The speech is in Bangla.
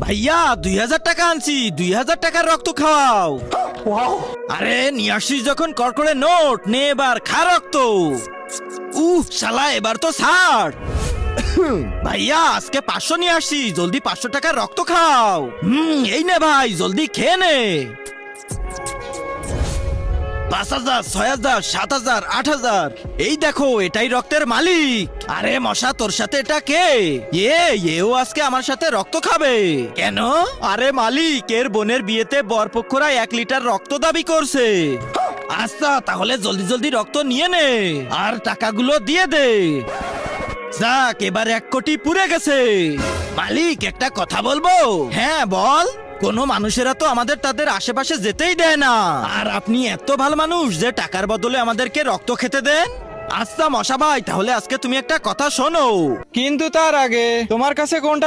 ভাইয়া 2000 টাকা আনছি, 2000 টাকার রক্ত খাওয়াও। আরে নিয়ে আসিস যখন কড়কড়ে নোট নে, এবার খা রক্ত। শালা এবার তো ছাড়। ভাইয়া আজকে 500 নিয়ে আসি, জলদি 500 টাকার রক্ত খাও। এই নে ভাই, জলদি খেয়ে নে। 5000, 6000, 7000, 8000। এই দেখো, এটাই রক্তের মালিক। আরে মশা, তোর সাথে এটা কে? এও আজকে আমার সাথে রক্ত খাবে কেন? আরে মালিক, এর বোনের বিয়েতে বরপক্ষরা 1 লিটার রক্ত দাবি করছে। আচ্ছা তাহলে জলদি জলদি রক্ত নিয়ে নে আর টাকাগুলো দিয়ে দে। যাক, এবার 1 কোটি পুড়ে গেছে। মালিক একটা কথা বলবো? হ্যাঁ বল। কোনো মানুষেরা তো আমাদের তাদের আশেপাশে যেতেই দেয় না, আর আপনি এত ভালো মানুষ যে টাকার বদলে আমাদেরকে রক্ত খেতে দেন। আচ্ছা মশা ভাই, তাহলে আজকে তুমি একটা কথা শোনো। কিন্তু তার আগে তোমার কাছে কোনটা